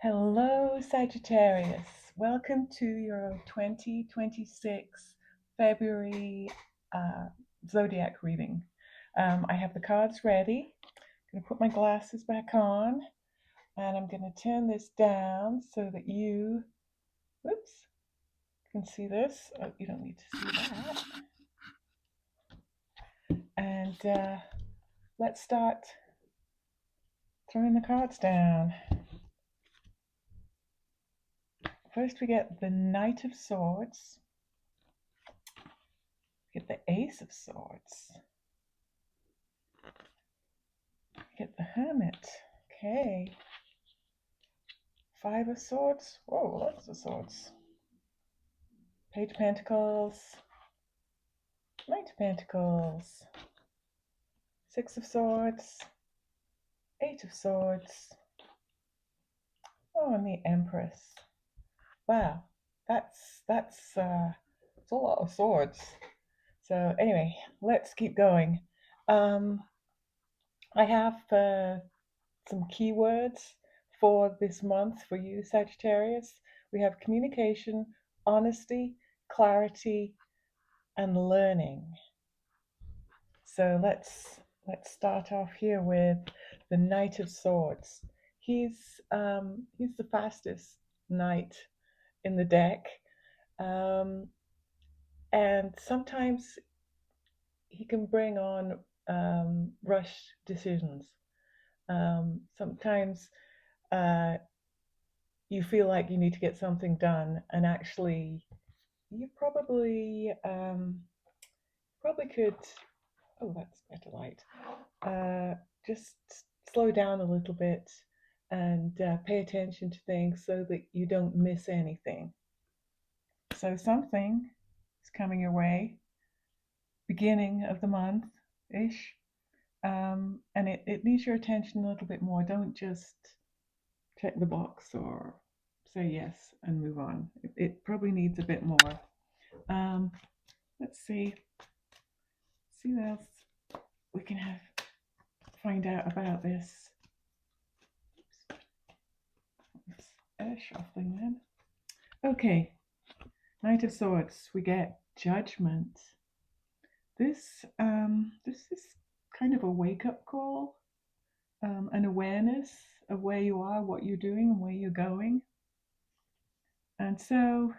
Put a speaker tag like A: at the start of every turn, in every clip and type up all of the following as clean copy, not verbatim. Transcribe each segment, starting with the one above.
A: Hello, Sagittarius. Welcome to your 2026 February uh, Zodiac reading. I have the cards ready. I'm going to put my glasses back on and I'm going to turn this down so that you, whoops, can see this. Oh, you don't need to see that. And let's start throwing the cards down. First, we get the Knight of Swords. We get the Ace of Swords. Get the Hermit. Okay. Five of Swords. Whoa, lots of swords. Page of Pentacles. Knight of Pentacles. Six of Swords. Eight of Swords. Oh, and the Empress. Wow, that's a lot of swords. So anyway, let's keep going. I have some keywords for this month for you, Sagittarius. We have communication, honesty, clarity, and learning. So let's start off here with the Knight of Swords. He's the fastest knight in the deck, and sometimes he can bring on rush decisions. Sometimes you feel like you need to get something done, and actually, you probably could. Oh, that's better light. Just slow down a little bit and pay attention to things so that you don't miss anything. So something is coming your way, beginning of the month ish, and it needs your attention a little bit more. Don't just check the box or say yes and move on. It probably needs a bit more. Let's see what else we can find out about this. Shuffling then. Okay, Knight of Swords. We get Judgment. This is kind of a wake-up call, an awareness of where you are, what you're doing, and where you're going. And so,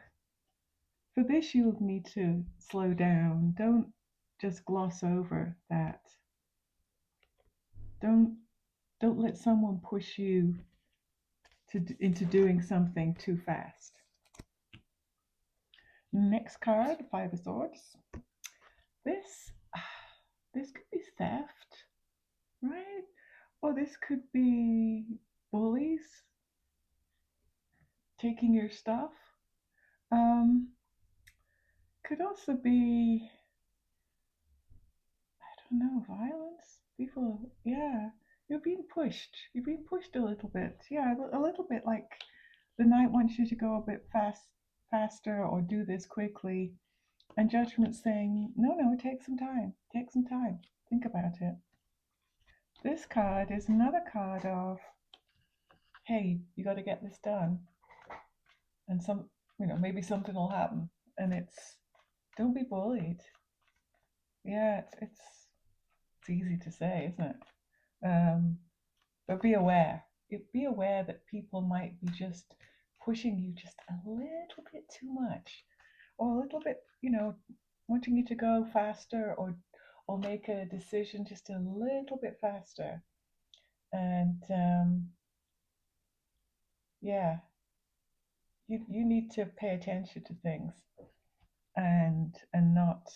A: for this, you'll need to slow down. Don't just gloss over that. Don't let someone push you into doing something too fast. Next card, Five of Swords. This could be theft, right? Or this could be bullies taking your stuff. Could also be, I don't know, violence. People, yeah, you're being pushed. You're being pushed a little bit. Yeah, a little bit like the Knight wants you to go a bit faster or do this quickly. And Judgment's saying, no, take some time. Take some time. Think about it. This card is another card of, hey, you got to get this done. And maybe something will happen. And don't be bullied. Yeah, it's easy to say, isn't it? But be aware. Be aware that people might be just pushing you just a little bit too much, or a little bit, wanting you to go faster or make a decision just a little bit faster. And yeah, you need to pay attention to things and not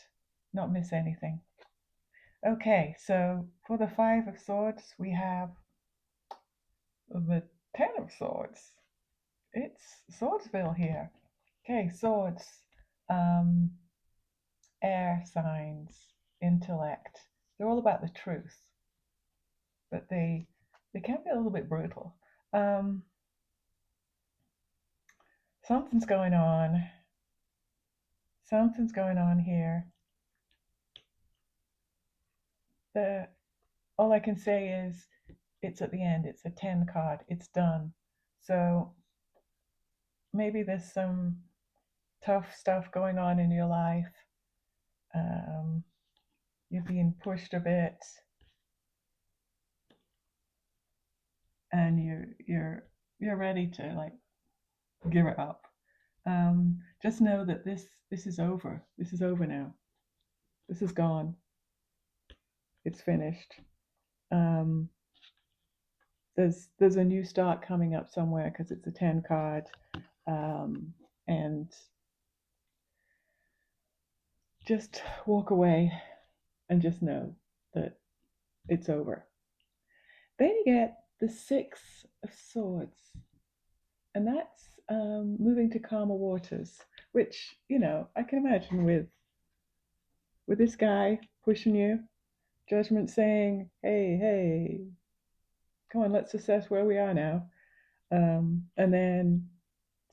A: miss anything. Okay, so for the Five of Swords, we have the Ten of Swords. It's Swordsville here. Okay, swords, air signs, intellect. They're all about the truth, but they can be a little bit brutal. Something's going on. Something's going on here. All I can say is it's at the end. It's a 10 card. It's done. So maybe there's some tough stuff going on in your life. You're being pushed a bit, and you're ready to like give it up. Just know that this is over. This is over now. This is gone. It's finished. Um, there's a new start coming up somewhere because it's a 10 card, and just walk away and just know that it's over. Then you get the 6 of Swords, and that's moving to calmer waters, which I can imagine with this guy pushing you, Judgment saying, hey, come on, let's assess where we are now. And then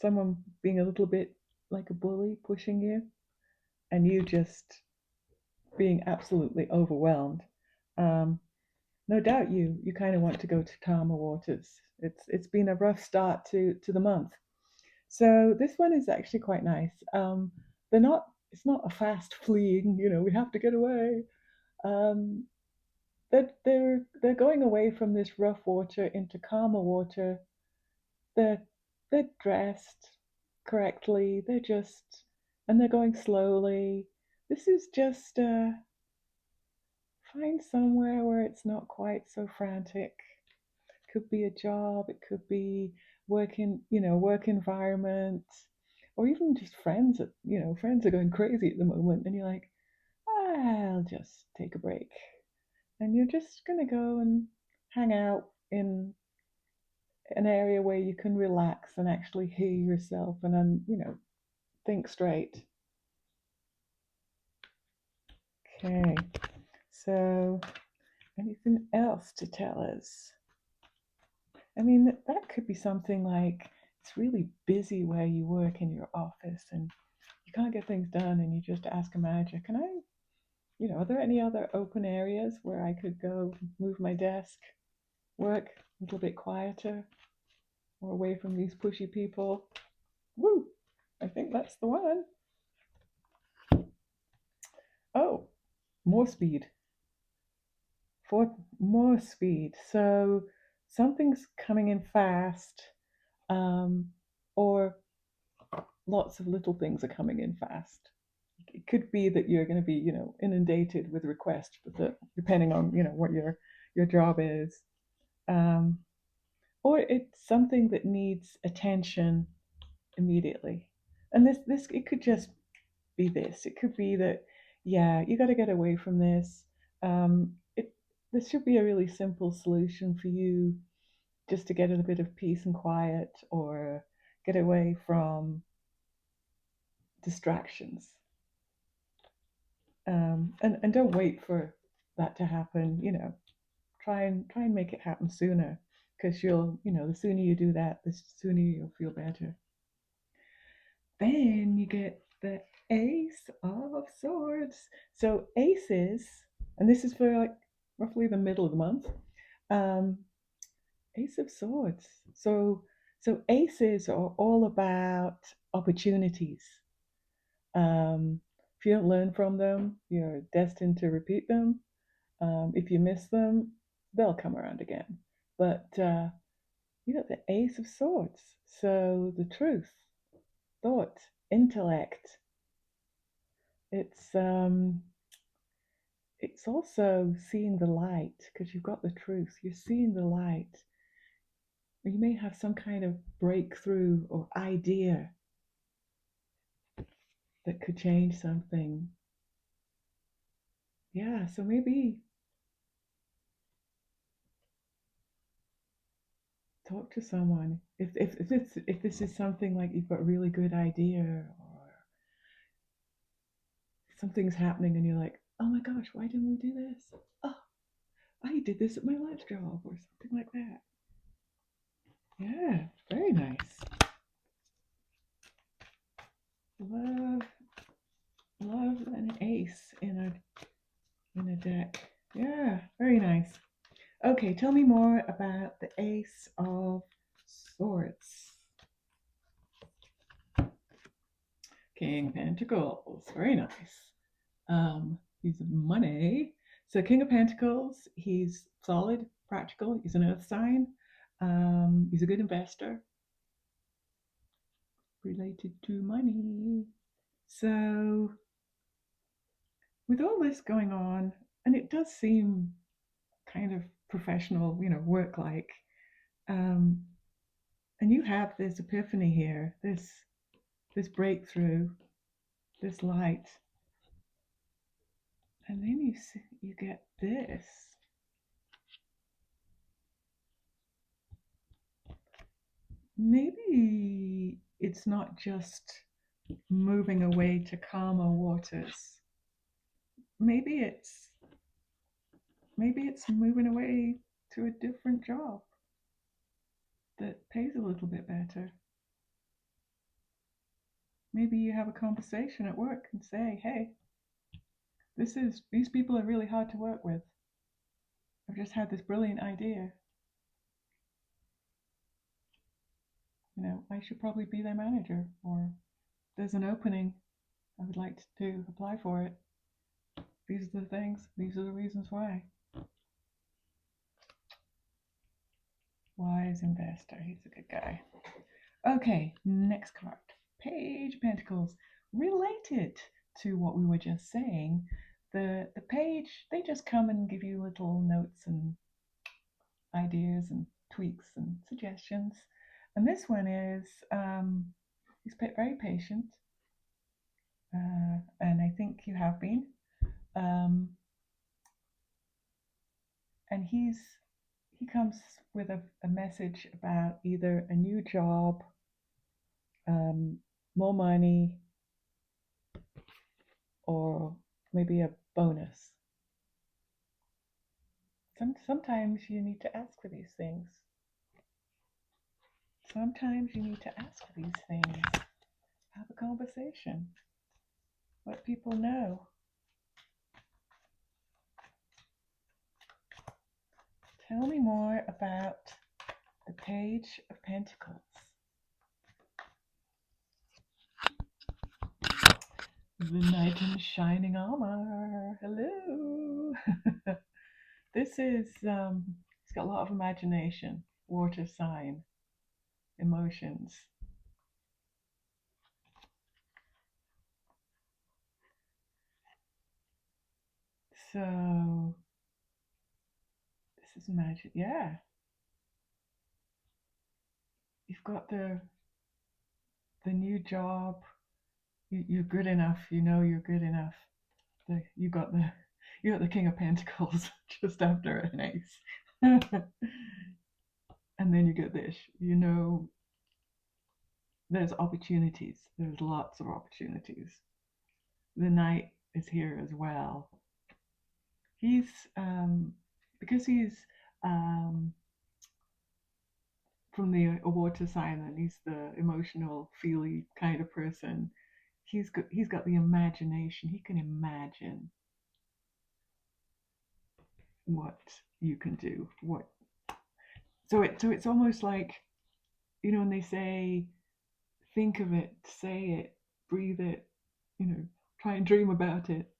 A: someone being a little bit like a bully pushing you, and you just being absolutely overwhelmed. No doubt you kind of want to go to calmer waters. It's been a rough start to the month. So this one is actually quite nice. It's not a fast fleeing, we have to get away. Um, they're going away from this rough water into calmer water. They're they're dressed correctly. And they're going slowly. This is just find somewhere where it's not quite so frantic. Could be a job. It could be work environment, or even just friends. Friends are going crazy at the moment, and you're like, I'll just take a break, and you're just gonna go and hang out in an area where you can relax and actually hear yourself and then think straight. Okay, so anything else to tell us? I mean, that could be something like it's really busy where you work in your office and you can't get things done, and you just ask a manager, can I, are there any other open areas where I could go move my desk, work a little bit quieter or away from these pushy people? Woo! I think that's the one. Oh, more speed. For more speed. So something's coming in fast, or lots of little things are coming in fast. It could be that you're going to be, inundated with requests, depending on, what your job is. Um, or it's something that needs attention immediately. And this it could just be this. It could be that, yeah, you got to get away from this. It This should be a really simple solution for you, just to get a bit of peace and quiet, or get away from distractions. And don't wait for that to happen. Try and make it happen sooner, because the sooner you do that, the sooner you'll feel better. Then you get the Ace of Swords. So aces, and this is for like roughly the middle of the month. Um, Ace of Swords. So aces are all about opportunities. If you don't learn from them, you're destined to repeat them. If you miss them, they'll come around again. But you got the Ace of Swords. So the truth, thought, intellect. It's it's also seeing the light, because you've got the truth. You're seeing the light. You may have some kind of breakthrough or idea that could change something. Yeah, so maybe talk to someone. If this is something like you've got a really good idea, or something's happening and you're like, oh my gosh, why didn't we do this? Oh, I did this at my last job, or something like that. Yeah, very nice. Love, love an ace in a deck. Yeah, very nice. Okay, tell me more about the Ace of Swords. King of Pentacles. Very nice. He's money. So King of Pentacles, he's solid, practical. He's an earth sign. He's a good investor related to money. So with all this going on, and it does seem kind of professional, work-like, and you have this epiphany here, this breakthrough, this light, and then you get this. Maybe it's not just moving away to calmer waters. Maybe it's moving away to a different job that pays a little bit better. Maybe you have a conversation at work and say, hey, these people are really hard to work with. I've just had this brilliant idea. I should probably be their manager, or there's an opening. I would like to apply for it. These are the things, these are the reasons why. Wise investor, he's a good guy. Okay, next card. Page of Pentacles. Related to what we were just saying, the page, they just come and give you little notes and ideas and tweaks and suggestions. And this one is, he's very patient, and I think you have been. And he comes with a message about either a new job, more money, or maybe a bonus. Sometimes you need to ask for these things. Sometimes you need to ask for these things. Have a conversation. Let people know. Tell me more about the Page of Pentacles. The Knight in Shining Armor. Hello. This is, he's got a lot of imagination, water sign, emotions. So, this is magic, yeah. You've got the new job. You're good enough. You're good enough. You got the King of Pentacles just after an ace. And then you get this. There's opportunities. There's lots of opportunities. The Knight is here as well. He's because he's from the water sign, and he's the emotional, feely kind of person. He's got the imagination. He can imagine what you can do. So it's almost like, when they say, think of it, say it, breathe it, try and dream about it.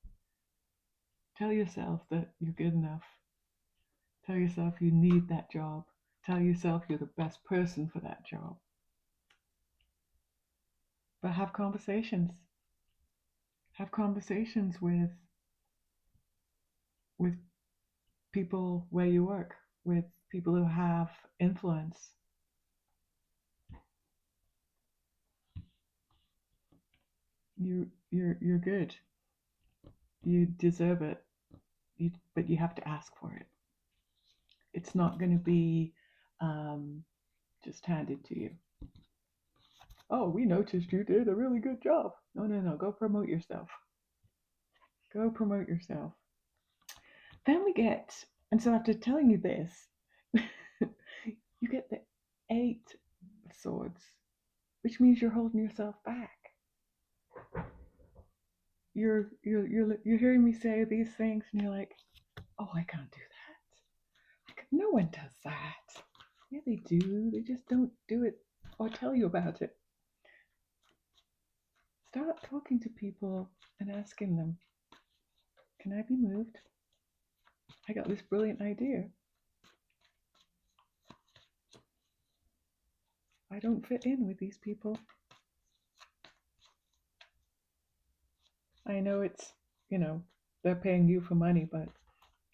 A: Tell yourself that you're good enough. Tell yourself you need that job. Tell yourself you're the best person for that job. But have conversations. Have conversations with people where you work, with people who have influence. You're good. You deserve it. But you have to ask for it. It's not going to be just handed to you. Oh, we noticed you did a really good job. No. Go promote yourself. Go promote yourself. Then we get, and so after telling you this, you get the 8 of Swords, which means you're holding yourself back. You're hearing me say these things, and you're like, oh, I can't do that. No one does that. Yeah, they do. They just don't do it or tell you about it. Start talking to people and asking them, can I be moved? I got this brilliant idea. I don't fit in with these people. I know it's, they're paying you for money, but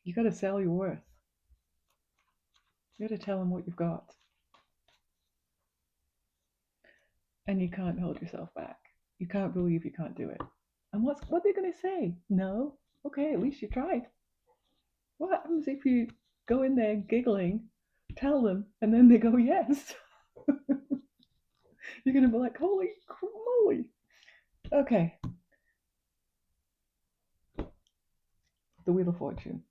A: you got to sell your worth. You got to tell them what you've got. And you can't hold yourself back. You can't believe you can't do it. And what are they going to say? No? Okay, at least you tried. What happens if you go in there giggling, tell them, and then they go yes? You're going to be like, holy moly. Okay. The Wheel of Fortune.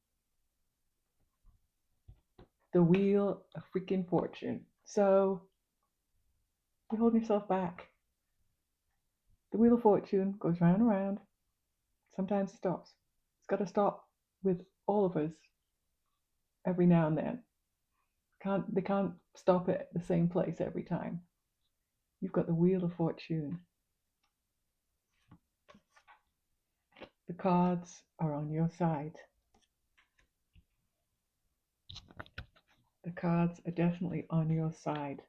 A: The Wheel of freaking Fortune. So, you're holding yourself back. The Wheel of Fortune goes round and round. Sometimes it stops. It's got to stop with all of us every now and then. They can't stop it at the same place every time. You've got the Wheel of Fortune. The cards are on your side. The cards are definitely on your side.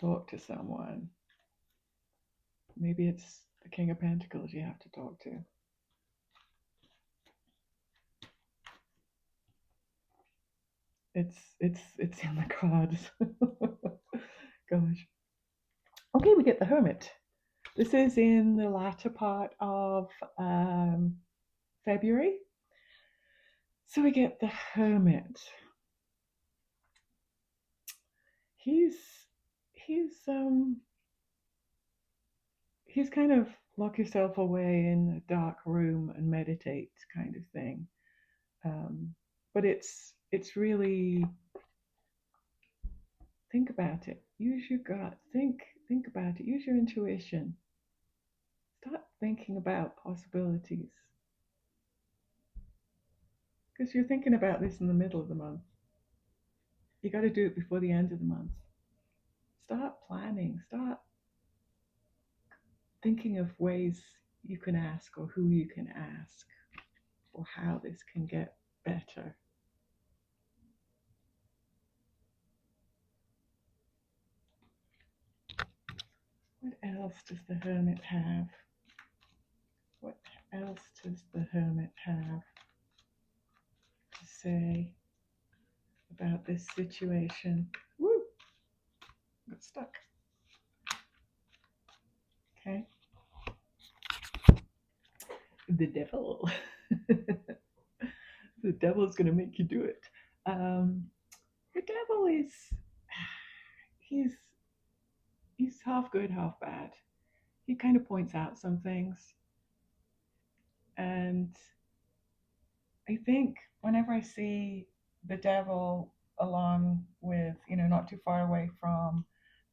A: Talk to someone. Maybe it's the King of Pentacles you have to talk to. It's in the cards. Gosh. Okay, we get the Hermit. This is in the latter part of February. So we get the Hermit. He's kind of lock yourself away in a dark room and meditate kind of thing. But it's really, think about it. Use your gut. Think about it. Use your intuition. Start thinking about possibilities. Because you're thinking about this in the middle of the month. You got to do it before the end of the month. Start planning. Start thinking of ways you can ask, or who you can ask, or how this can get better. What else does the Hermit have? What else does the Hermit have to say about this situation? Woo! Got stuck. Okay. The Devil. The Devil's going to make you do it. The Devil is, he's half good, half bad. He kind of points out some things. And I think whenever I see the Devil along with, not too far away from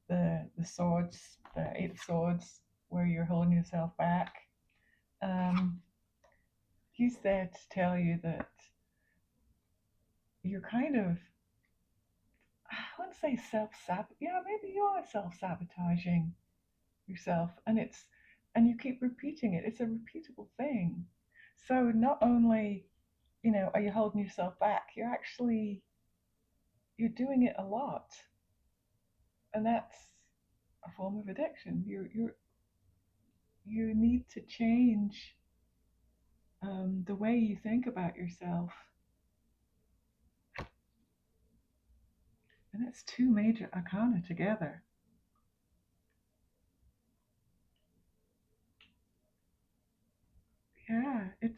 A: the swords, the 8 of Swords, where you're holding yourself back, he's there to tell you that you're kind of, I wouldn't say maybe you are self-sabotaging yourself, and you keep repeating it. It's a repeatable thing. So not only, are you holding yourself back, you're doing it a lot. And that's a form of addiction. You need to change the way you think about yourself. And that's 2 major arcana together. Yeah, it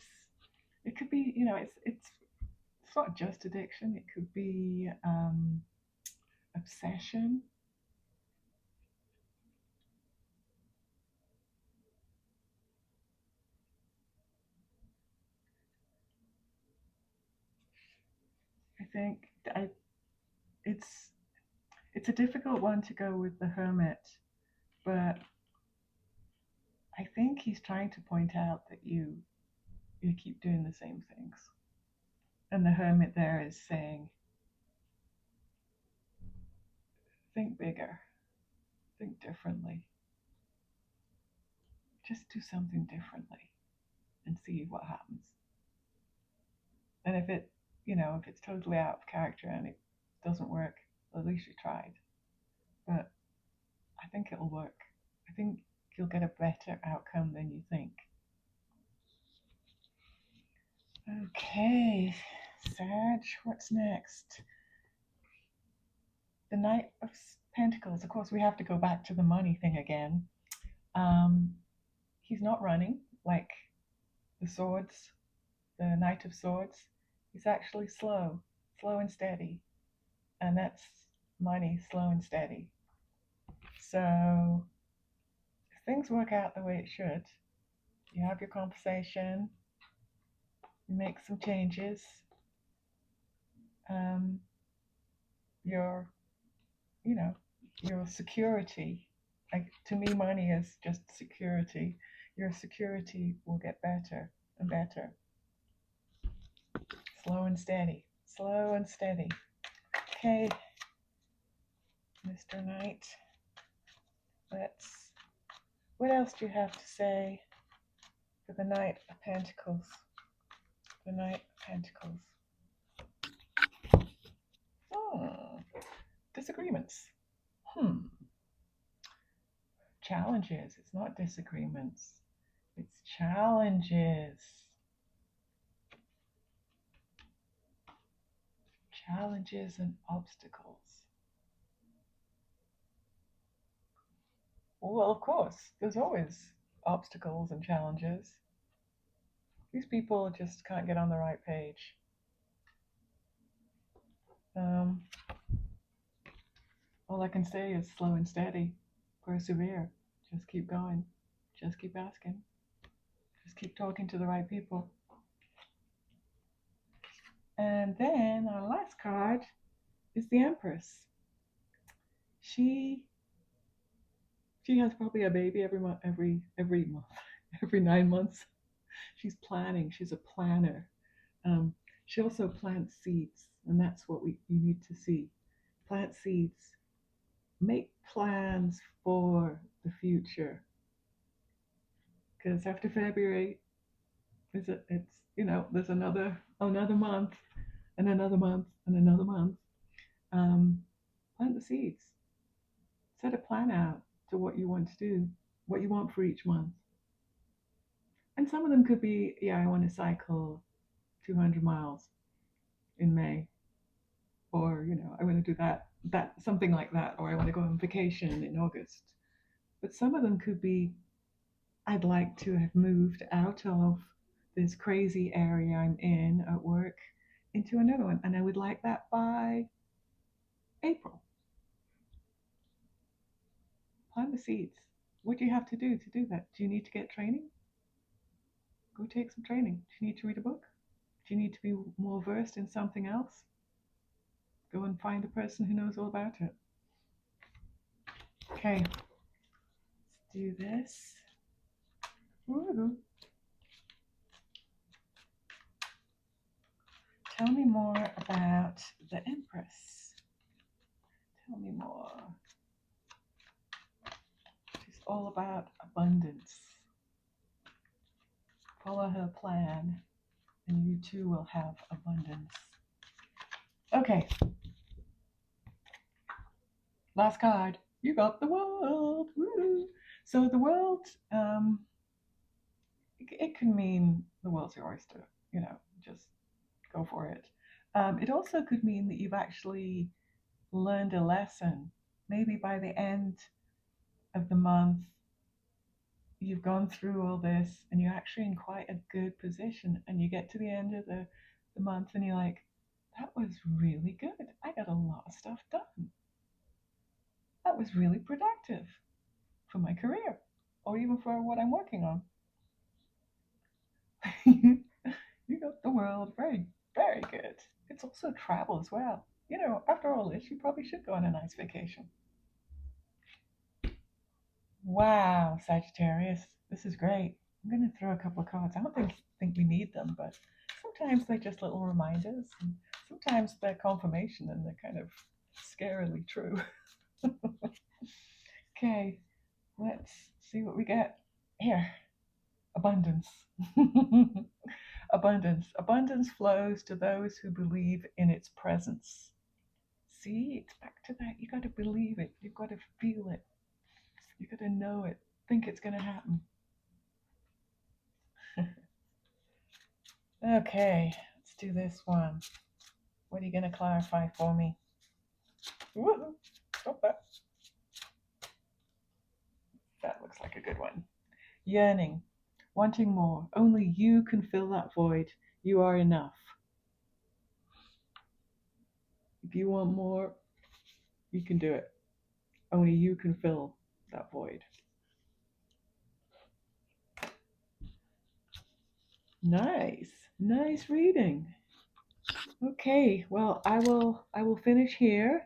A: could be, it's not just addiction. It could be obsession. I think it's a difficult one to go with the Hermit, but I think he's trying to point out that you keep doing the same things. And the Hermit there is saying, think bigger. Think differently. Just do something differently and see what happens. And if it, if it's totally out of character and it doesn't work, at least you tried. But I think it'll work. I think you'll get a better outcome than you think. Okay, Sag, what's next? The Knight of Pentacles. Of course, we have to go back to the money thing again. He's not running like the Swords, the Knight of Swords. He's actually slow and steady. And that's money, slow and steady. So if things work out the way it should, you have your conversation, you make some changes, your security, like to me money is just security. Your security will get better and better. Slow and steady. Okay, Mr. Knight, what else do you have to say for the Knight of Pentacles? The Knight of Pentacles. Disagreements. Challenges. It's not disagreements. It's challenges. Challenges and obstacles. Well, of course, there's always obstacles and challenges. These people just can't get on the right page. All I can say is slow and steady. Persevere. Just keep going. Just keep asking. Just keep talking to the right people. And then our last card is the Empress. She has probably a baby every month, every 9 months. She's planning. She's a planner. She also plants seeds, and that's what you need to see. Plant seeds. Make plans for the future. Because after February, there's another month, and another month, and another month. Plant the seeds. Set a plan out to what you want to do, what you want for each month. And some of them could be, I want to cycle 200 miles in May, or I want to do that something like that, or I want to go on vacation in August. But some of them could be, I'd like to have moved out of this crazy area I'm in at work into another one, and I would like that by April. Plant the seeds. What do you have to do that? Do you need to get training? Go take some training. Do you need to read a book? Do you need to be more versed in something else? Go and find a person who knows all about it. Okay, let's do this. Ooh. Tell me more about the Empress. Tell me more. She's all about abundance. Follow her plan, and you too will have abundance. Okay. Last card. You got the World. Woo. So the World, it can mean the world's your oyster. Just go for it. It also could mean that you've actually learned a lesson. Maybe by the end of the month, you've gone through all this and you're actually in quite a good position, and you get to the end of the month and you're like, that was really good. I got a lot of stuff done. That was really productive for my career, or even for what I'm working on. You got the World. Very, very good. It's also travel as well. After all this, you probably should go on a nice vacation. Wow, Sagittarius, this is great. I'm going to throw a couple of cards. I don't think we need them, but sometimes they're just little reminders, and sometimes they're confirmation, and they're kind of scarily true. Okay, let's see what we get here. Abundance. Abundance. Abundance flows to those who believe in its presence. See, it's back to that. You got to believe it. You've got to feel it. You got to know it. Think it's going to happen. Okay, let's do this one. What are you going to clarify for me? Woo-hoo. Stop that. That looks like a good one. Yearning, wanting more. Only you can fill that void. You are enough. If you want more, you can do it. Only you can fill that void. Nice. Nice reading. Okay, well, I will finish here.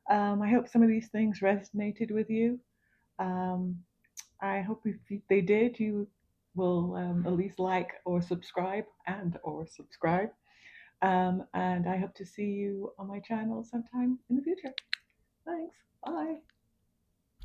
A: I hope some of these things resonated with you. Um, I hope if they did, you will at least like or subscribe and or subscribe. And I hope to see you on my channel sometime in the future. Thanks. Bye.